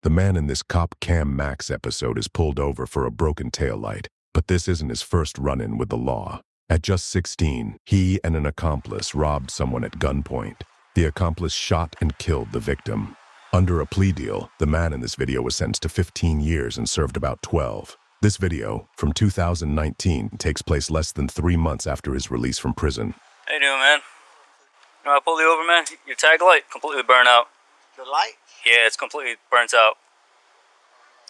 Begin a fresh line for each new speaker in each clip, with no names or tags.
The man in this Cop Cam Max episode is pulled over for a broken taillight, but this isn't his first run-in with the law. At just 16, he and an accomplice robbed someone at gunpoint. The accomplice shot and killed the victim. Under a plea deal, the man in this video was sentenced to 15 years and served about 12. This video, from 2019, takes place less than 3 months after his release from prison.
How you doing, man? You know, I pulled you over, man. Your tag light completely burnt out.
The light?
Yeah, it's completely burnt out.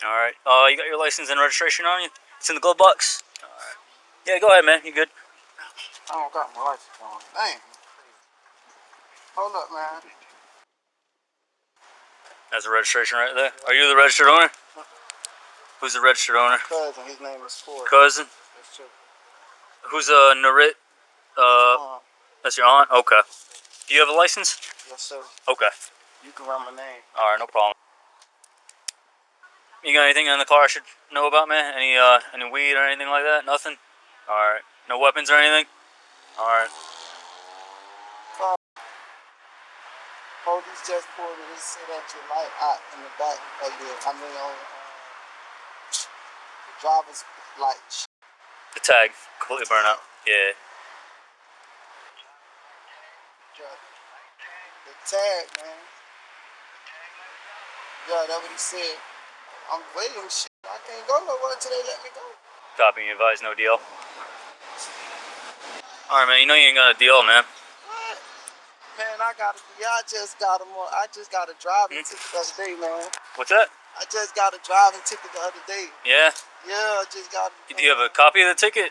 Alright. You got your license and registration on you? It's in the glove box? Alright. Yeah, go ahead, man. You good?
I don't got my license on. Dang. Hold up, man.
That's the registration right there. Are you the registered owner? Who's the registered owner?
Cousin, his name is Ford.
Cousin?
That's true.
Who's Narit? That's your aunt? Okay. Do you have a license?
Yes, sir.
Okay.
You can run my name.
Alright, no problem. You got anything in the car I should know about, man? Any weed or anything like that? Nothing? Alright. No weapons or anything? Alright.
Police just pulled me. He said that your light out in the back of your, on the driver's light.
The tag completely burnt out. Yeah.
The tag, man. Yeah, that's what he said. I'm waiting, shit. I can't go nowhere until they let me go.
Copy, you advise no deal. Alright, man, you know you ain't got a deal, man.
What? Man, I just got a driving ticket the other day, man.
What's that?
I just got a driving ticket the other day.
Yeah?
Yeah, I just got it.
Do you have a copy of the ticket?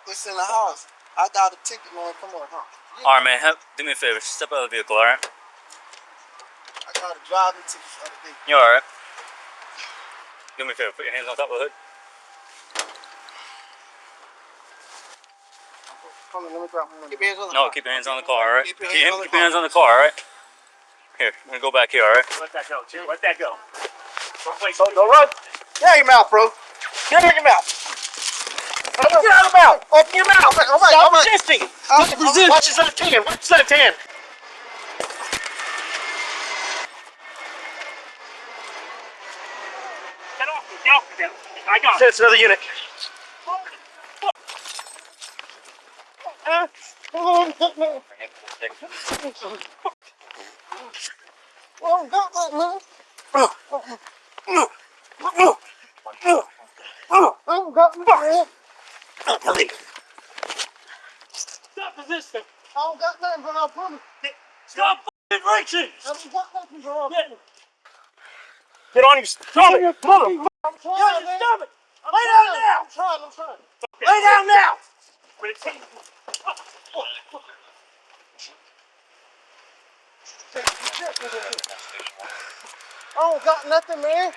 It's in the house. I got a ticket, man. Come on, huh?
Alright, man, do me a favor. Step out of the vehicle, alright?
I got a driving ticket the other day.
You alright? Do me a favor. Put your hands on top of the hood.
Come on, let me grab my money. Keep your hands on the
No,
car.
keep your hands on the car, alright?
Keep your
Keep
hands on the car.
your hands on the car, alright? Here, I'm gonna go back here, alright?
Let that go, too. Let that go. Don't run. Get out of your mouth, bro. Get out of your mouth. Get out of your mouth. Open your mouth. Stop resisting. Stop resisting. Watch his left hand. Watch his left hand. Get off me. Get off me. I got it. It's another unit. Stop resisting.
I don't got nothing, but I promise.
Stop f***ing reaching.
I don't got nothing, bro.
Get on your stomach. Mother.
I'm
Get on
trying,
your
man.
stomach. Lay down now.
I'm trying.
Lay down now.
I don't got nothing, man.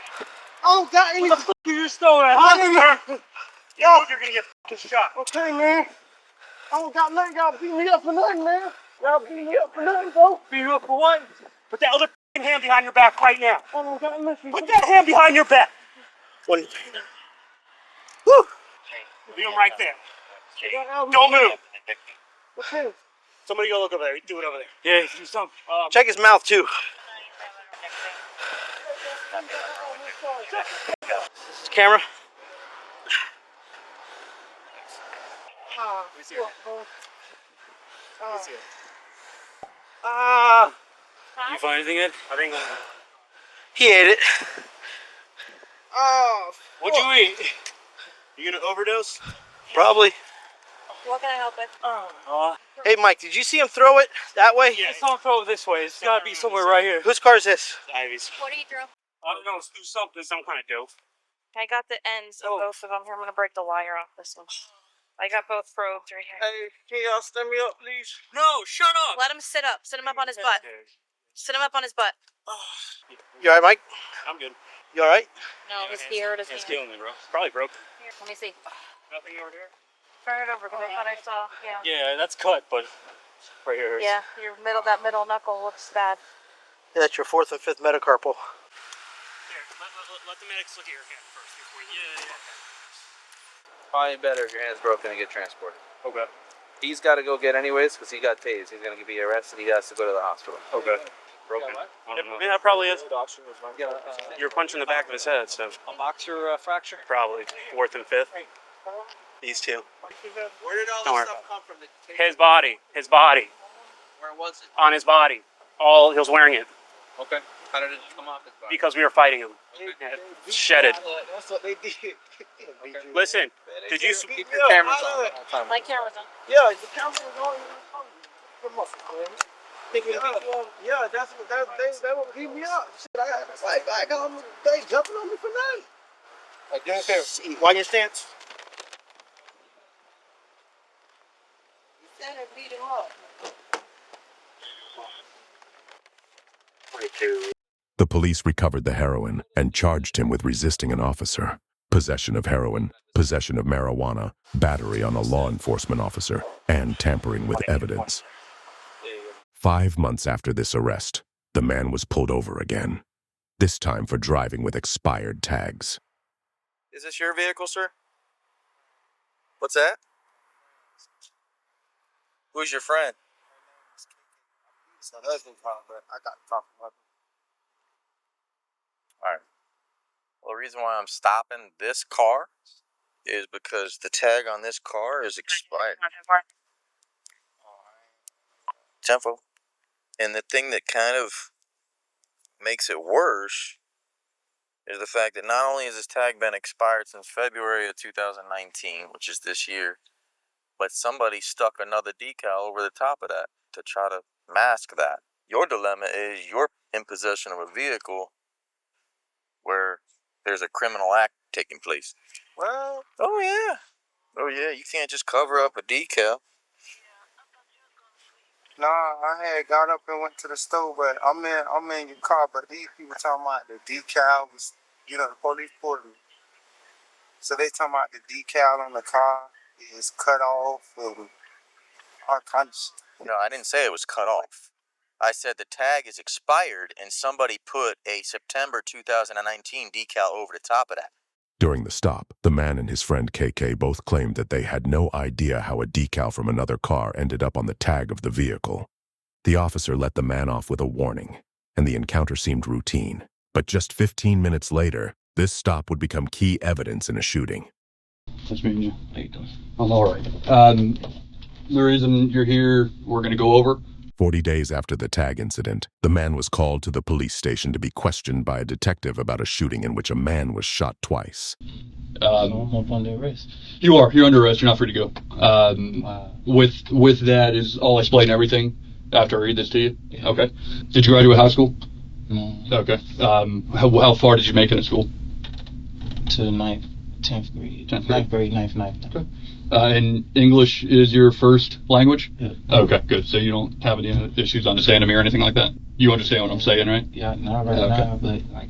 I don't got any.
What the f*** are you stolen at?
I didn't-
You move, you're gonna get f***ing shot.
Okay, man. I don't got nothing. Y'all beat me up for nothing, man. Y'all beat me up for nothing, bro.
Beat you up for what? Put that other f***ing hand behind your back right now.
I don't got nothing.
Put that hand behind your back. Woo! Leave him right there. Don't move.
Okay.
Somebody go look over there. Do it over there.
Yeah, do something.
Check his mouth too. Camera.
You find anything, Ed?
I think he ate it.
What'd you eat?
You gonna overdose? Probably.
What can I help with?
Hey, Mike, did you see him throw it that way?
Yeah, don't throw it this way. It's gotta be somewhere right here.
Whose car is this?
Ivy's.
What do you throw?
I don't know. Let's do something. Some kind of dope.
I got the ends of both of them. Here, I'm gonna break the wire off this one. I got both probed right here.
Hey, can y'all stand me up, please?
No, shut up!
Let him sit up. Sit him up on his butt. Sit him up on his butt.
You alright, Mike?
I'm good.
You alright?
No, his ear doesn't.
It's killing me, bro. Probably broke.
Here, let me see.
Nothing over there.
Turn it over because I thought I saw. Yeah.
Yeah, that's cut, but right here.
Yeah, that middle knuckle looks bad.
Yeah, that's your fourth and fifth metacarpal.
Here, let the medics look at your hand first before you. Yeah.
Probably better if your hand's broken and get transported.
Okay.
He's got to go get anyways because he got tased. He's going to be arrested. He has to go to the hospital.
Okay. broken. I don't know.
Yeah, it probably is. You're punching the back of his head, so.
A boxer fracture?
Probably 4th and 5th. These two.
Where did all
Don't worry.
this stuff come from?
His body.
Where was it?
On his body. He was wearing it
Okay. How did it come off his body?
because we were fighting him. Yeah, shedded.
That's what they did.
Listen, did you?
Keep your cameras on the whole time.
My camera's on.
Yeah, the camera was on. Yeah, that's what they would beat me up. Shit, I got to fight back. They jumping on me for nothing.
Like, do me a favor. Why your stance?
He said they beat him up.
The police recovered the heroin and charged him with resisting an officer, possession of heroin, possession of marijuana, battery on a law enforcement officer, and tampering with evidence. 5 months after this arrest, the man was pulled over again, this time for driving with expired tags.
Is this your vehicle, sir? What's that? Who's your friend?
It's a husband problem, but I got to talk to him.
Alright. Well, the reason why I'm stopping this car is because the tag on this car is expired. Tempo. And the thing that kind of makes it worse is the fact that not only has this tag been expired since February of 2019, which is this year, but somebody stuck another decal over the top of that to try to mask that. Your dilemma is you're in possession of a vehicle where there's a criminal act taking place.
Well,
Oh yeah, you can't just cover up a decal.
nah, I had got up and went to the store, but I'm in your car, but these people talking about the decal was, the police pulled me. So they talking about the decal on the car is cut off and all kinds of shit.
No, I didn't say it was cut off. I said the tag is expired and somebody put a September 2019 decal over the top of that.
During the stop, the man and his friend KK both claimed that they had no idea how a decal from another car ended up on the tag of the vehicle. The officer let the man off with a warning, and the encounter seemed routine. But just 15 minutes later, this stop would become key evidence in a shooting.
Nice meeting you. How you doing? I'm all right. The reason you're here, we're going to go over.
40 days after the tag incident, the man was called to the police station to be questioned by a detective about a shooting in which a man was shot twice.
I'm under arrest.
You are. You're under arrest. You're not free to go.
Wow.
With that is, I'll explain everything after I read this to you. Yeah. Okay. Did you graduate high school?
No.
Okay. How far did you make it in school?
To 9th, 10th grade.
10th grade.
9th grade, 9th.
Okay. And English is your first language?
Yeah.
Okay, good. So you don't have any issues understanding me or anything like that? You understand what I'm saying, right?
Yeah, not right now, but like,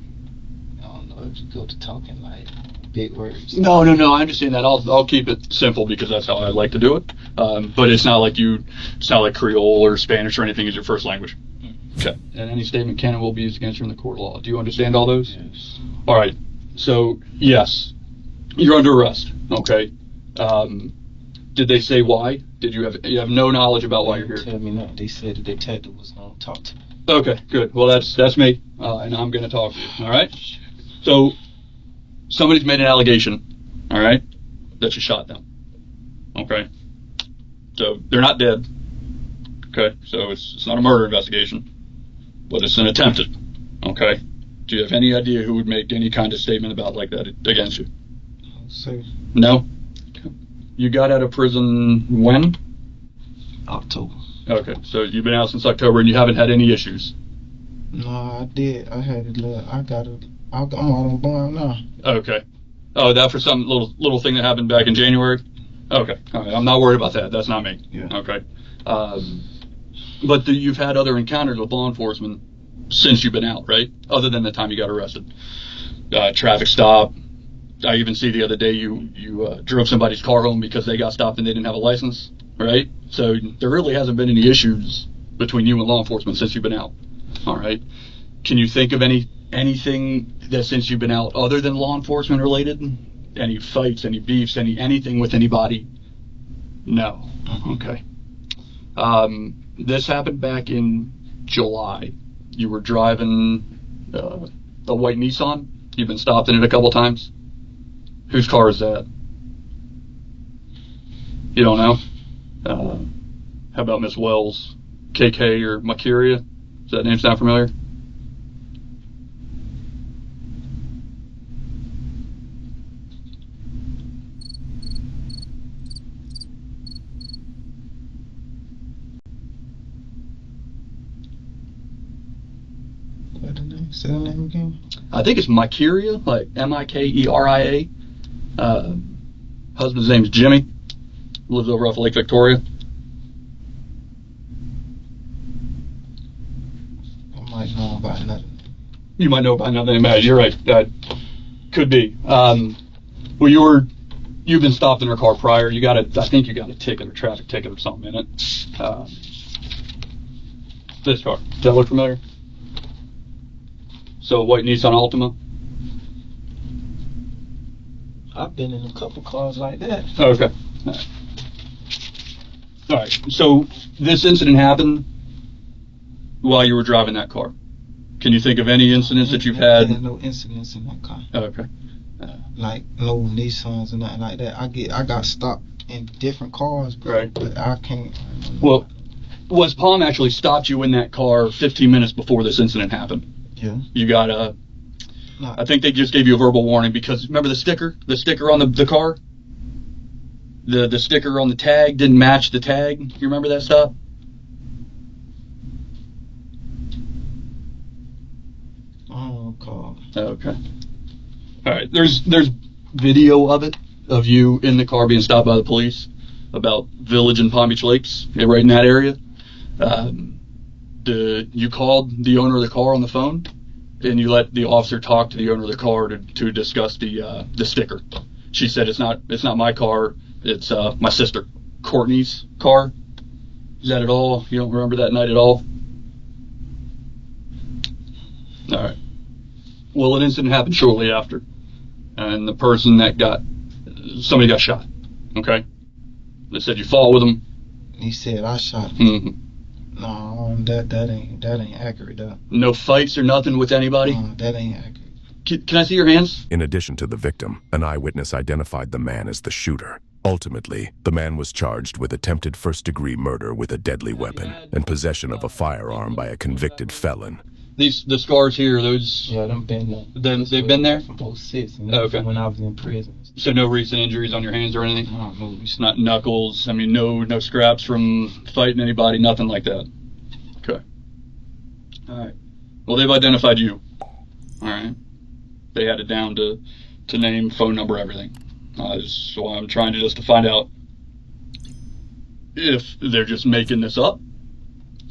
I don't know if you go to talking like big words.
No, I understand that. I'll keep it simple because that's how I like to do it. But it's not like Creole or Spanish or anything is your first language. Okay. And any statement can and will be used against you in the court of law. Do you understand all those?
Yes.
All right. So yes, you're under arrest. Okay. Did they say why? You have no knowledge about why you're here?
Tell me no. They said the detective was gonna talk to me.
Okay, good. Well, that's me, and I'm gonna talk to you. All right. So somebody's made an allegation. All right, that you shot them. Okay. So they're not dead. Okay. So it's not a murder investigation, but it's an attempted. Okay. Do you have any idea who would make any kind of statement about like that against you?
So
No. You got out of prison when?
October.
Okay, so you've been out since October and you haven't had any issues?
No, I did. I had it. I'm out on bond now.
Okay. Oh, that for some little thing that happened back in January? Okay. All right. I'm not worried about that. That's not me.
Yeah.
Okay. But you've had other encounters with law enforcement since you've been out, right? Other than the time you got arrested. Traffic stop. I even see the other day you drove somebody's car home because they got stopped and they didn't have a license, right? So there really hasn't been any issues between you and law enforcement since you've been out. All right. Can you think of anything that since you've been out other than law enforcement related? Any fights, any beefs, anything with anybody? No. Okay. This happened back in July. You were driving a white Nissan. You've been stopped in it a couple times. Whose car is that? You don't know? How about Miss Wells? KK or Makiria? Does that name sound familiar?
What the name? Say the name again.
I think it's Makiria, like Mikeria. Husband's name is Jimmy. Lives over off Lake Victoria.
I might know about another.
You might know about another name. You're right. Could be. Well, you've been stopped in her car prior. I think you got a ticket or traffic ticket or something in it. This car. Does that look familiar? So, white Nissan Altima.
I've been in a couple cars like that.
Oh, okay. All right. So this incident happened while you were driving that car. Can you think of any incidents that you've had?
There's no incidents in that car.
Oh, okay.
Like no Nissans or nothing like that. I got stopped in different cars,
Right.
but I can't.
Well, was Palm actually stopped you in that car 15 minutes before this incident happened?
Yeah.
You got I think they just gave you a verbal warning because remember the sticker on the car? The sticker on the tag didn't match the tag. You remember that stuff?
Oh, God.
Okay. All right. There's video of it, of you in the car being stopped by the police about Village and Palm Beach Lakes, right in that area. You called the owner of the car on the phone, and you let the officer talk to the owner of the car to discuss the sticker. She said it's not my car. It's my sister Courtney's car. Is that at all? You don't remember that night at all? All right. Well, an incident happened shortly after, and the person somebody got shot. Okay. They said you fought with him.
He said I shot him.
Mm-hmm.
No, that ain't accurate, though.
No fights or nothing with anybody?
No, that ain't accurate.
Can I see your hands?
In addition to the victim, an eyewitness identified the man as the shooter. Ultimately, the man was charged with attempted first-degree murder with a deadly weapon and possession of a firearm by a convicted felon.
The scars here, those...
Yeah, they've
been there?
From 06, and
Okay.
when I was in prison.
So no recent injuries on your hands or anything?
No,
It's not knuckles. I mean, no scraps from fighting anybody, nothing like that. Okay. All right. Well, they've identified you. All right. They had it down to name, phone number, everything. So I'm trying to find out if they're just making this up,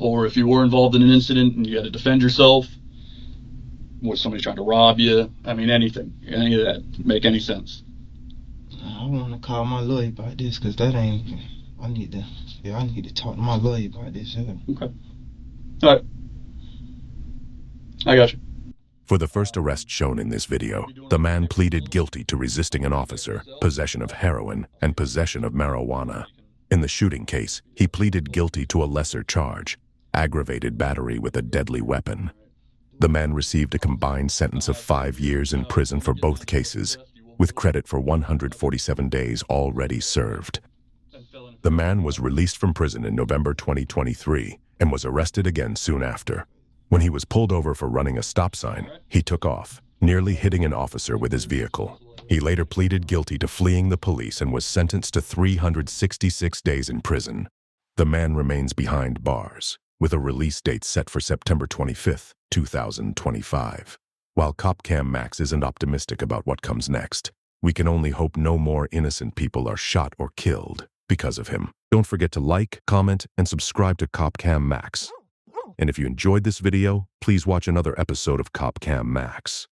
or if you were involved in an incident and you had to defend yourself. Was somebody trying to rob you? I mean, anything. Any of that make any sense?
I want to call my lawyer about this because that ain't. I need to talk to my lawyer about this. Yeah.
Okay. All right. I got you.
For the first arrest shown in this video, the man pleaded guilty to resisting an officer, possession of heroin, and possession of marijuana. In the shooting case, he pleaded guilty to a lesser charge, aggravated battery with a deadly weapon. The man received a combined sentence of 5 years in prison for both cases, with credit for 147 days already served. The man was released from prison in November 2023 and was arrested again soon after. When he was pulled over for running a stop sign, he took off, nearly hitting an officer with his vehicle. He later pleaded guilty to fleeing the police and was sentenced to 366 days in prison. The man remains behind bars, with a release date set for September 25, 2025. While CopCam Max isn't optimistic about what comes next, we can only hope no more innocent people are shot or killed because of him. Don't forget to like, comment, and subscribe to CopCam Max. And if you enjoyed this video, please watch another episode of CopCam Max.